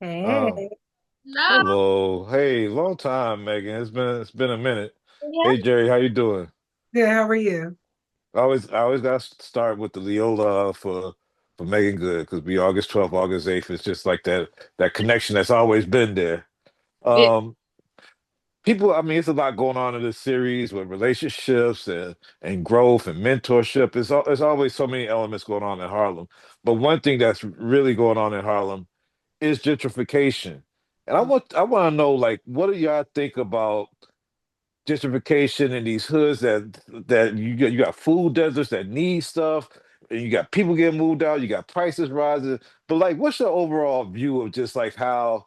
Um, Hey. No, Hello. Hey, long time, Megan. It's been a minute. yeah. Hey Jerry, how you doing? Good, how are you? I always gotta start with the Leola for Megan Good because we August 12th, August 8th. It's just like that connection that's always been there. It, Um, People, I mean, it's a lot going on in this series with relationships and growth and mentorship. There's always so many elements going on in Harlem. But one thing that's really going on in Harlem is gentrification. And I want to know, like, what do y'all think about gentrification in these hoods that you got food deserts that need stuff, and you got people getting moved out, you got prices rising. But like, what's your overall view of just like how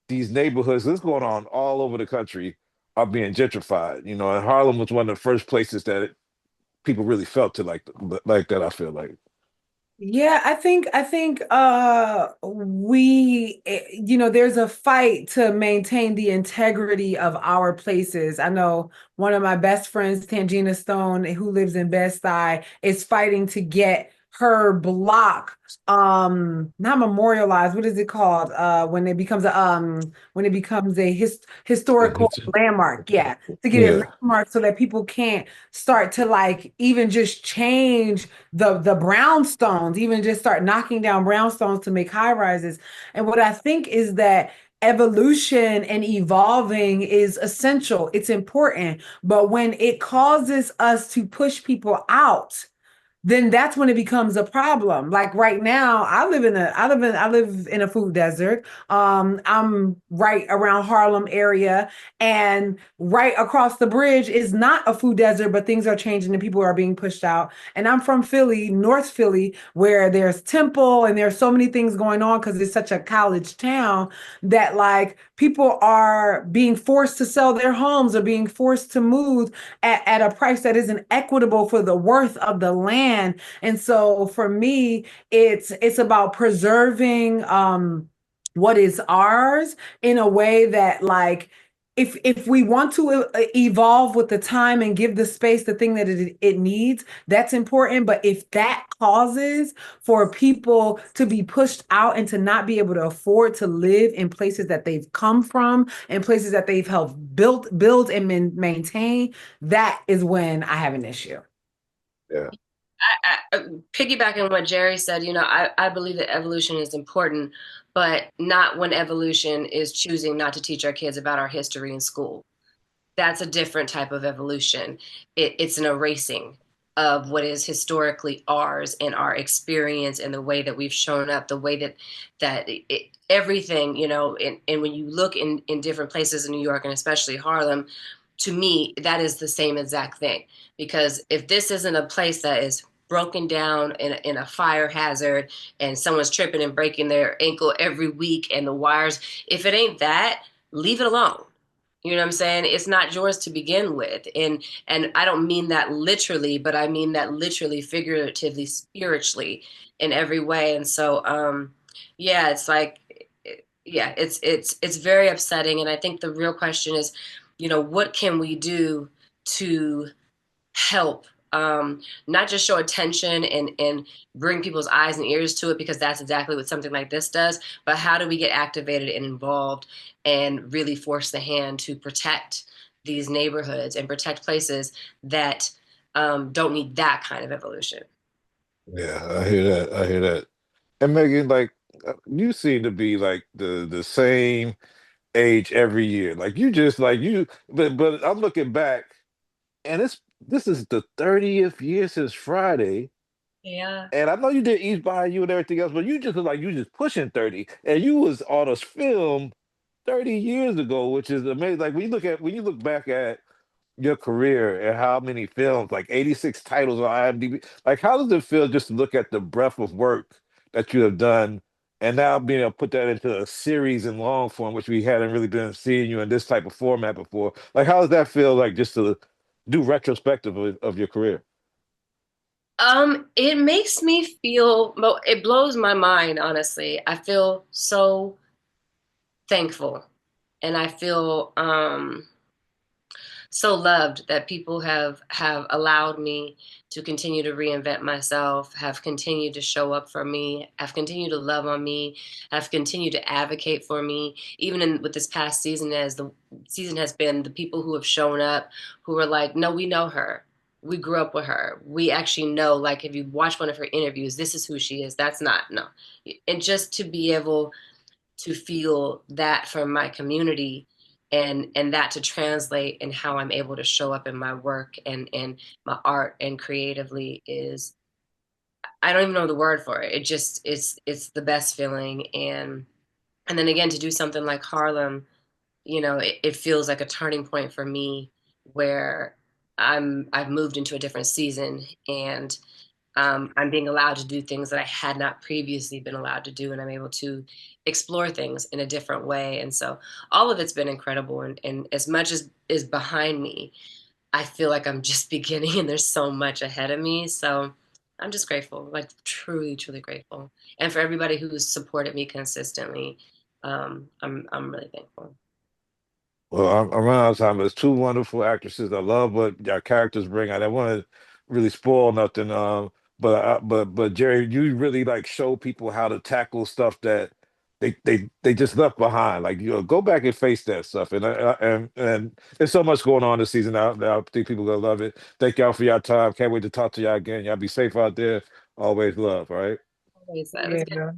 these neighborhoods, this is going on all over the country, are being gentrified? You know, and Harlem was one of the first places that people really felt to like that, I feel like. Yeah, I think there's a fight to maintain the integrity of our places. I know one of my best friends, Tangina Stone, who lives in Bed-Stuy, is fighting to get her block not memorialized. What is it called? When it becomes a historical landmark. Yeah, to get it Yeah. landmarked so that people can't start to like even just change the brownstones, even just start knocking down brownstones to make high rises. And what I think is that evolution and evolving is essential. It's important. But when it causes us to push people out, then that's when it becomes a problem. Like right now, I live in a food desert. I'm right around Harlem area, and right across the bridge is not a food desert, but things are changing and people are being pushed out. And I'm from Philly, North Philly, where there's Temple and there's so many things going on because it's such a college town that like people are being forced to sell their homes or being forced to move at a price that isn't equitable for the worth of the land. And so for me, it's about preserving what is ours in a way that like if we want to evolve with the time and give the space the thing that it needs, that's important. But if that causes for people to be pushed out and to not be able to afford to live in places that they've come from and places that they've helped build and maintain, that is when I have an issue. Yeah. piggybacking on what Jerry said, I believe that evolution is important, but not when evolution is choosing not to teach our kids about our history in school. That's a different type of evolution. It's an erasing of what is historically ours and our experience and the way that we've shown up, the way that everything, and when you look in different places in New York and especially Harlem, to me, that is the same exact thing. Because if this isn't a place that is broken down in a fire hazard and someone's tripping and breaking their ankle every week and the wires, if it ain't that, leave it alone. You know what I'm saying? It's not yours to begin with. And I don't mean that literally, but I mean that literally, figuratively, spiritually in every way. And so yeah, it's like yeah, it's very upsetting. And I think the real question is, what can we do to help, not just show attention and bring people's eyes and ears to it, because that's exactly what something like this does, but how do we get activated and involved and really force the hand to protect these neighborhoods and protect places that don't need that kind of evolution. Yeah, I hear that. I hear that. And Megan, like, you seem to be like the same age every year. Like you just like you, but I'm looking back, and this is the 30th year since Friday. Yeah. And I know you did East by You and everything else, but you just look like you just pushing 30. And you was on a film 30 years ago, which is amazing. Like when you look back at your career and how many films, like 86 titles on IMDb. Like, how does it feel just to look at the breadth of work that you have done and now being able to put that into a series in long form, which we hadn't really been seeing you in this type of format before? Like, how does that feel like just to do retrospective of your career? It makes me feel, it blows my mind, honestly. I feel so thankful and I feel so loved that people have allowed me to continue to reinvent myself, have continued to show up for me, have continued to love on me, have continued to advocate for me, even in with this past season, as the season has been, the people who have shown up who are like, no, we know her. We grew up with her. We actually know, like, if you watch one of her interviews, this is who she is. That's not, no. And just to be able to feel that from my community, and that to translate in how I'm able to show up in my work and my art and creatively is, I don't even know the word for it. It just it's the best feeling. And then again, to do something like Harlem, it feels like a turning point for me, where I've moved into a different season, and I'm being allowed to do things that I had not previously been allowed to do, and I'm able to explore things in a different way. And so all of it's been incredible. And as much as is behind me, I feel like I'm just beginning, and there's so much ahead of me. So I'm just grateful, like truly, truly grateful. And for everybody who's supported me consistently, I'm really thankful. Well, I'm running out of time. There's two wonderful actresses. I love what their characters bring. I don't want to really spoil nothing. But Jerry, you really like show people how to tackle stuff that they just left behind. Like, go back and face that stuff. And there's so much going on this season. I think people gonna love it. Thank y'all for your time. Can't wait to talk to y'all again. Y'all be safe out there. Always love. All right. Always, that was good. Yeah.